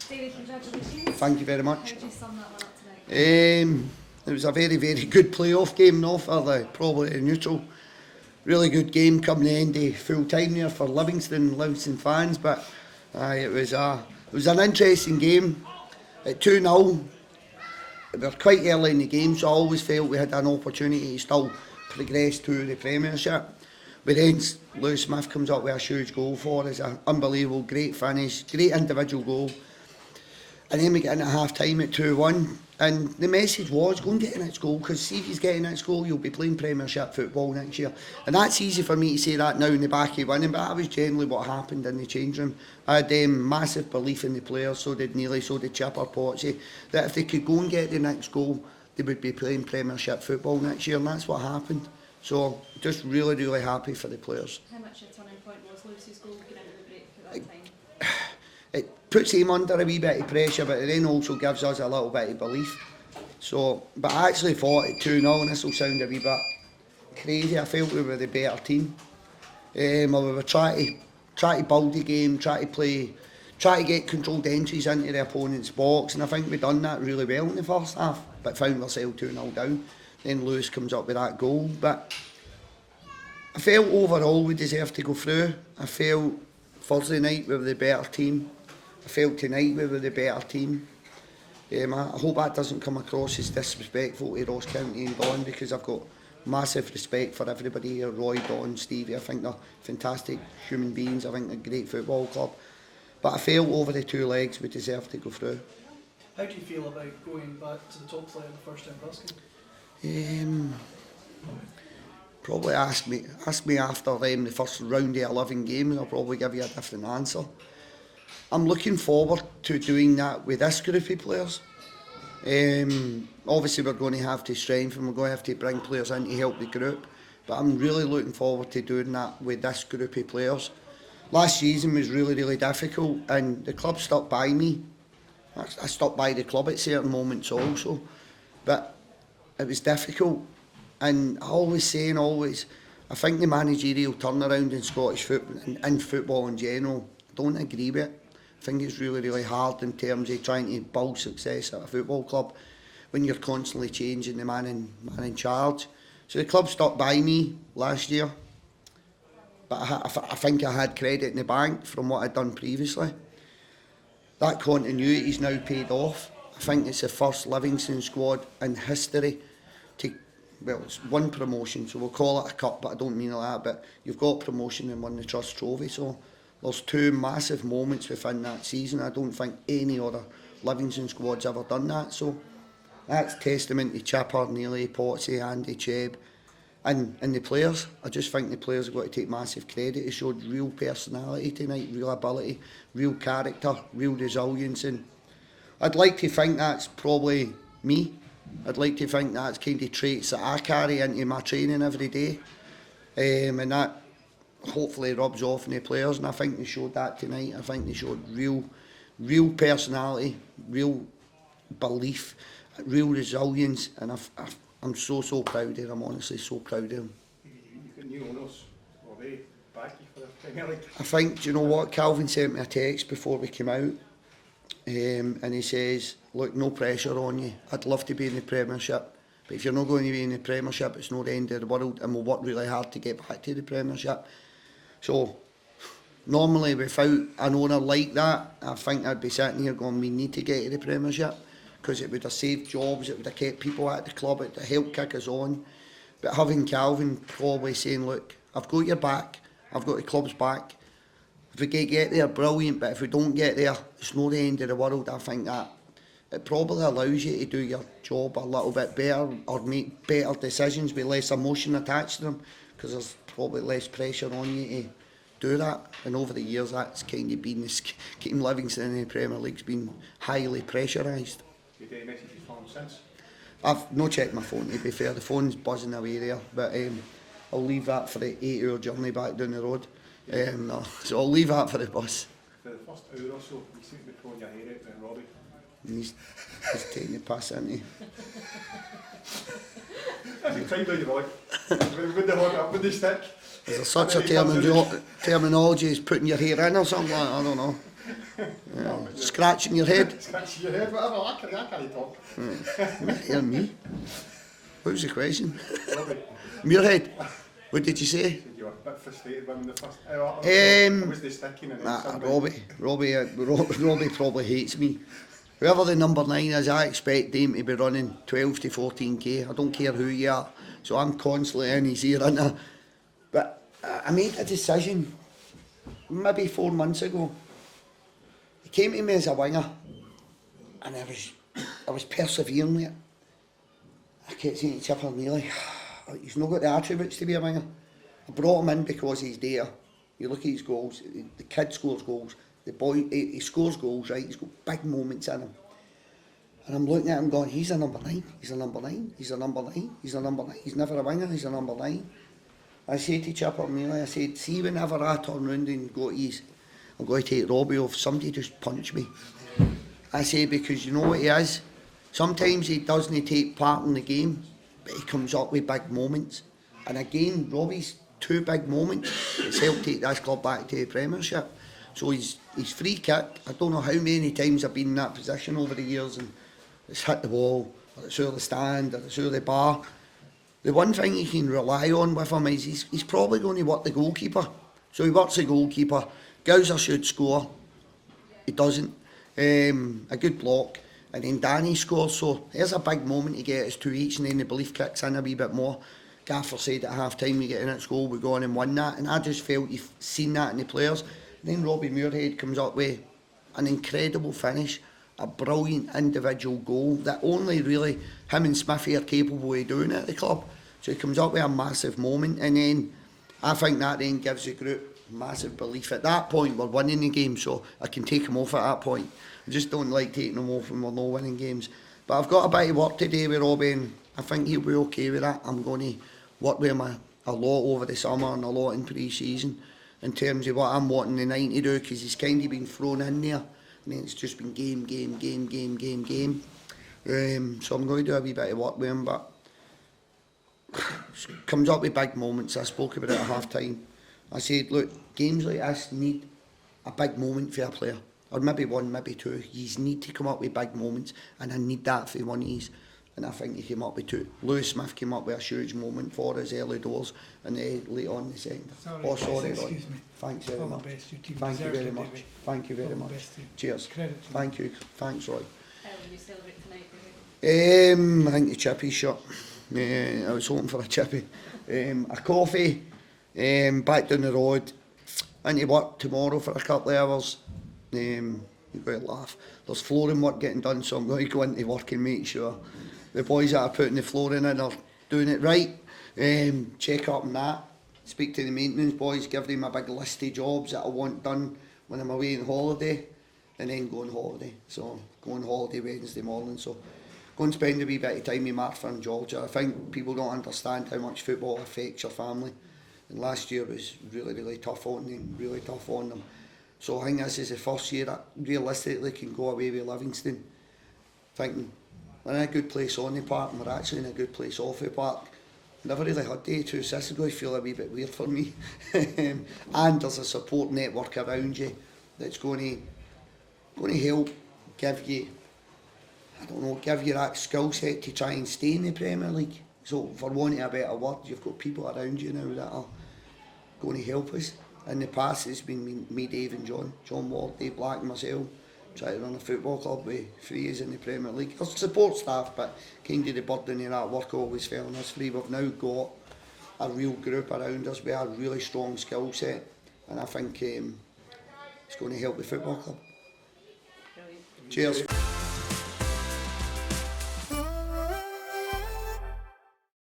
David, congratulations. Thank you very much. How would you sum that one up tonight? It was a very, very good playoff game, no, for probably neutral. Really good game come the end of full time there for Livingston fans, but it was an interesting game. At 2-0, we were quite early in the game, so I always felt we had an opportunity to still progress to the Premiership. But then Lewis Smith comes up with a huge goal for us, an unbelievable, great finish, great individual goal. And then we get into half time at 2-1. And the message was, go and get in its goal, because see if he's getting its goal, you'll be playing Premiership football next year. And that's easy for me to say that now in the back of winning, but that was generally what happened in the change room. I had massive belief in the players, so did Neely, so did Chipper Potsy, that if they could go and get the next goal, they would be playing Premiership football next year, and that's what happened. So just really, really happy for the players. How much a turning point was Lewis's goal getting into the break at that time? It puts him under a wee bit of pressure, but it then also gives us a little bit of belief. So, but I actually thought at 2-0, and this will sound a wee bit crazy, I felt we were the better team. We were trying to build the game, try to get controlled entries into the opponent's box, and I think we've done that really well in the first half, but found ourselves 2-0 down. Then Lewis comes up with that goal, but I felt overall we deserved to go through. I felt Thursday night we were the better team. I felt tonight we were the better team. I hope that doesn't come across as disrespectful to Ross County and Don, because I've got massive respect for everybody here, Roy, Don, Stevie. I think they're fantastic human beings. I think they're a great football club. But I felt over the two legs we deserved to go through. How do you feel about going back to the top flight in the first time Ruskin? Probably ask me after the first round of 11 games, I'll probably give you a different answer. I'm looking forward to doing that with this group of players. Obviously we're going to have to strengthen, we're going to have to bring players in to help the group, but I'm really looking forward to doing that with this group of players. Last season was really, really difficult, and the club stuck by me. I stuck by the club at certain moments also, but it was difficult. And I think the managerial turnaround in Scottish football and in football in general, don't agree with it. I think it's really, really hard in terms of trying to build success at a football club when you're constantly changing the man in charge. So the club stuck by me last year, but I think I had credit in the bank from what I'd done previously. That continuity's now paid off. I think it's the first Livingston squad in history to, well, it's one promotion, so we'll call it a cup, but I don't mean it like that, but you've got promotion and won the Trust Trophy, so there's two massive moments within that season. I don't think any other Livingston squad's ever done that, so that's testament to Chipper, Neely, Potsy, Andy, Cheb, and the players. I just think the players have got to take massive credit. They showed real personality tonight, real ability, real character, real resilience, and I'd like to think that's probably me. I'd like to think that's kind of traits that I carry into my training every day, and that hopefully rubs off on the players, and I think they showed that tonight. I think they showed real personality, real belief, real resilience, and I'm so proud of them. I'm honestly so proud of them. You got new owners, Robbie, back for the Premier League. I think, do you know what, Calvin sent me a text before we came out, and he says, look, no pressure on you. I'd love to be in the Premiership, but if you're not going to be in the Premiership, it's not the end of the world, and we'll work really hard to get back to the Premiership. So normally without an owner like that, I think I'd be sitting here going, we need to get to the Premiership, because it would have saved jobs, it would have kept people at the club, it would have helped kick us on. But having Calvin probably saying, look, I've got your back, I've got the club's back. If we get there, brilliant, but if we don't get there, it's not the end of the world. I think that it probably allows you to do your job a little bit better, or make better decisions with less emotion attached to them, because there's probably less pressure on you to do that. And over the years, that's kind of been keeping Livingston in the Premier League's been highly pressurised. Have you messages from him since? I've not checked my phone, to be fair. The phone's buzzing away there, but I'll leave that for the 8-hour journey back down the road. No, so I'll leave that for the bus. For the first hour or so, you seem to be pulling your hair out then, Robbie. He's taking the piss, isn't he? Every time down you were like, we're going to hog up with the stick. Is there such a terminology as putting your hair in or something like that? I don't know. Scratching your head. Scratch your head, whatever. I can't talk. Hear me. What was the question? Robbie, Muirhead. What did you say? you were a bit frustrated with him the first hour. I was the sticking and then Nah, somebody... Robbie probably hates me. Whoever the number 9 is, I expect him to be running 12 to 14k. I don't care who you are. So I'm constantly in his ear, innit? But I made a decision maybe 4 months ago. He came to me as a winger, and I was persevering with it. I kept saying to Chipper Neely, he's not got the attributes to be a winger. I brought him in because he's there. You look at his goals, the kid scores goals, the boy, he scores goals, right? He's got big moments in him. And I'm looking at him going, he's a number 9, he's a number 9, he's a number 9, he's a number 9, he's never a winger, he's a number 9. I said to Chipper Neely, I said, see whenever I turn round and go to his, I'm going to take Robbie off, somebody just punch me. I say, because you know what he is? Sometimes he doesn't take part in the game, but he comes up with big moments. And again, Robbie's 2 big moments. It's helped take this club back to the Premiership. So his free kick, I don't know how many times I've been in that position over the years, and it's hit the wall, or it's over the stand, or it's over the bar. The one thing you can rely on with him is he's probably going to work the goalkeeper. So he works the goalkeeper. Gowser should score. He doesn't. A good block. And then Danny scores. So there's a big moment to get us 2 each, and then the belief kicks in a wee bit more. Gaffer said at half time we get in at goal, we go on and win that. And I just felt you've seen that in the players. And then Robbie Muirhead comes up with an incredible finish. A brilliant individual goal that only really him and Smithy are capable of doing at the club. So he comes up with a massive moment, and then I think that then gives the group massive belief. At that point we're winning the game, so I can take him off at that point. I just don't like taking him off when we're not winning games. But I've got a bit of work to do with Robbie, and I think he'll be okay with that. I'm going to work with him a lot over the summer and a lot in pre-season in terms of what I'm wanting the 9 to do, because he's kind of been thrown in there. And then it's just been game. So I'm going to do a wee bit of work with him, but comes up with big moments. I spoke about it at half time. I said, look, games like this need a big moment for a player, or maybe 1, maybe 2. You need to come up with big moments, and I need that for one of these. And I think he came up with 2. Lewis Smith came up with a huge moment for us early doors, and late on the second. Sorry, excuse me. Thanks very All much. the best. Your team Thank you deserves very it, much. David. Thank you very All the much. best to you. Cheers. Credit to Thank you. Thanks, Roy. How will you celebrate tonight? I think the chippy shot. I was hoping for a chippy. A coffee. Back down the road. Into work tomorrow for a couple of hours. You've got to laugh. There's flooring work getting done, so I'm going to go into work and make sure the boys that are putting the flooring in are doing it right. Check up on that. Speak to the maintenance boys, give them a big list of jobs that I want done when I'm away on holiday, and then go on holiday. So go on holiday Wednesday morning. So go and spend a wee bit of time with Martha and Georgia. I think people don't understand how much football affects your family. And last year was really tough on them. So I think this is the first year that realistically can go away with Livingston. Thinking we're in a good place on the park, and we're actually in a good place off the park. Never really had day 2 assists. It's going to feel a wee bit weird for me. And there's a support network around you that's going to help give you, give you that skill set to try and stay in the Premier League. So for wanting a better word, you've got people around you now that are going to help us. In the past it's been me, Dave and John Ward, Dave Black and myself, try to run a football club with 3 years in the Premier League. There's support staff, but kind of the burden of that work always fell on us 3. We've now got a real group around us with a really strong skill set, and I think it's going to help the football club. Brilliant. Cheers.